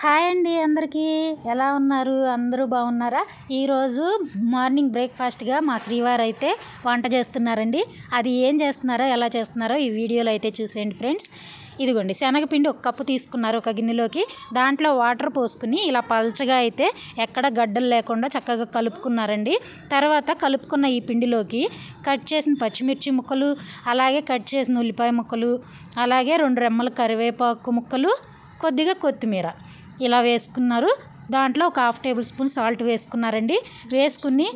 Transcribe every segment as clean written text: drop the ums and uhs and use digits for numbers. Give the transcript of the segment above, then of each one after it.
Hi అండి అందరికీ ఎలా ఉన్నారు? అందరూ బాగున్నారా? ఈరోజు మార్నింగ్ బ్రేక్ఫాస్ట్గా మా శ్రీవారు అయితే వంట చేస్తున్నారండి. అది ఏం చేస్తున్నారో ఎలా చేస్తున్నారో ఈ వీడియోలో అయితే చూసేయండి ఫ్రెండ్స్. ఇదిగోండి, శనగపిండి ఒక కప్పు తీసుకున్నారు ఒక గిన్నెలోకి. దాంట్లో వాటర్ పోసుకుని ఇలా పల్చగా అయితే ఎక్కడ గడ్డలు లేకుండా చక్కగా కలుపుకున్నారండి. తర్వాత కలుపుకున్న ఈ పిండిలోకి కట్ చేసిన పచ్చిమిర్చి ముక్కలు, అలాగే కట్ చేసిన ఉల్లిపాయ ముక్కలు, అలాగే 2 రెమ్మల కరివేపాకు ముక్కలు, కొద్దిగా కొత్తిమీర ఇలా వేసుకున్నారు. దాంట్లో ఒక 1/2 టేబుల్ స్పూన్ సాల్ట్ వేసుకున్నారండి. వేసుకుని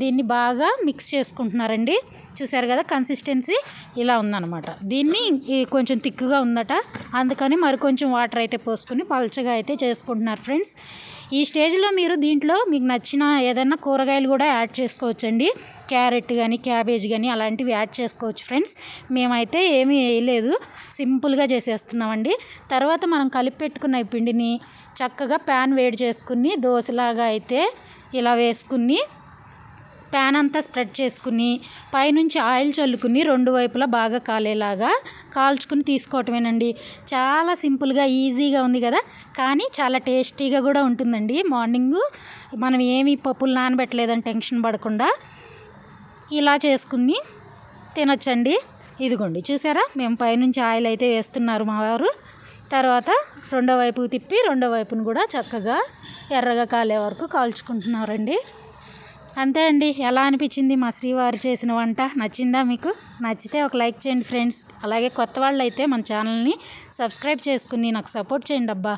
దీన్ని బాగా మిక్స్ చేసుకుంటున్నారండి. చూసారు కదా, కన్సిస్టెన్సీ ఇలా ఉందన్నమాట. దీన్ని కొంచెం థిక్గా ఉందట, అందుకని మరి కొంచెం వాటర్ అయితే పోసుకుని పల్చగా అయితే చేసుకుంటున్నారు ఫ్రెండ్స్. ఈ స్టేజ్లో మీరు దీంట్లో మీకు నచ్చిన ఏదైనా కూరగాయలు కూడా యాడ్ చేసుకోవచ్చండి. క్యారెట్ కానీ క్యాబేజ్ కానీ అలాంటివి యాడ్ చేసుకోవచ్చు ఫ్రెండ్స్. మేమైతే ఏమీ వేయలేదు, సింపుల్గా చేసేస్తున్నామండి. తర్వాత మనం కలిపి పెట్టుకున్న ఈ పిండిని చక్కగా ప్యాన్ వేడి చేసుకుని దోశలాగా అయితే ఇలా వేసుకుని ప్యాన్ అంతా స్ప్రెడ్ చేసుకుని పైనుంచి ఆయిల్ చల్లుకుని 2 వైపులా బాగా కాలేలాగా కాల్చుకుని తీసుకోవటమేనండి. చాలా సింపుల్గా ఈజీగా ఉంది కదా, కానీ చాలా టేస్టీగా కూడా ఉంటుందండి. మార్నింగు మనం ఏమి పప్పులు నానబెట్టలేదని టెన్షన్ పడకుండా ఇలా చేసుకుని తినొచ్చండి. ఇదిగోండి, చూసారా, మేము పైనుంచి ఆయిల్ అయితే వేస్తున్నారు మా వారు. తర్వాత రెండో వైపు తిప్పి రెండో వైపును కూడా చక్కగా ఎర్రగా కాలే వరకు కాల్చుకుంటున్నారండి. అంతే అండి. ఎలా అనిపించింది మా శ్రీవారు చేసిన వంట? నచ్చిందా మీకు? నచ్చితే ఒక లైక్ చేయండి ఫ్రెండ్స్. అలాగే కొత్త వాళ్ళు అయితే మన ఛానల్ని సబ్స్క్రైబ్ చేసుకుని నాకు సపోర్ట్ చేయండి అబ్బా.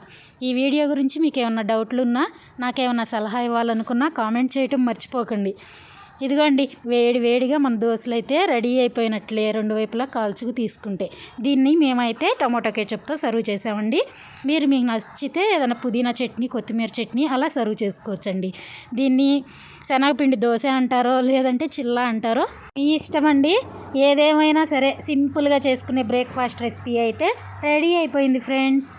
ఈ వీడియో గురించి మీకు ఏమన్నా డౌట్లు ఉన్నా, నాకేమన్నా సలహా ఇవ్వాలనుకున్నా కామెంట్ చేయటం మర్చిపోకండి. ఇదిగోండి, వేడిగా మన దోశలు అయితే రెడీ అయిపోయినట్లే 2 వైపులా కాల్చుకు తీసుకుంటే. దీన్ని మేమైతే టమాటో కేచప్తో సర్వ్ చేసామండి. మీకు నచ్చితే ఏదైనా పుదీనా చట్నీ, కొత్తిమీర చట్నీ అలా సర్వ్ చేసుకోవచ్చండి. దీన్ని శనగపిండి దోశ అంటారో లేదంటే చిల్లా అంటారో మీ ఇష్టం అండి. ఏదేమైనా సరే సింపుల్గా చేసుకునే బ్రేక్ఫాస్ట్ రెసిపీ అయితే రెడీ అయిపోయింది ఫ్రెండ్స్.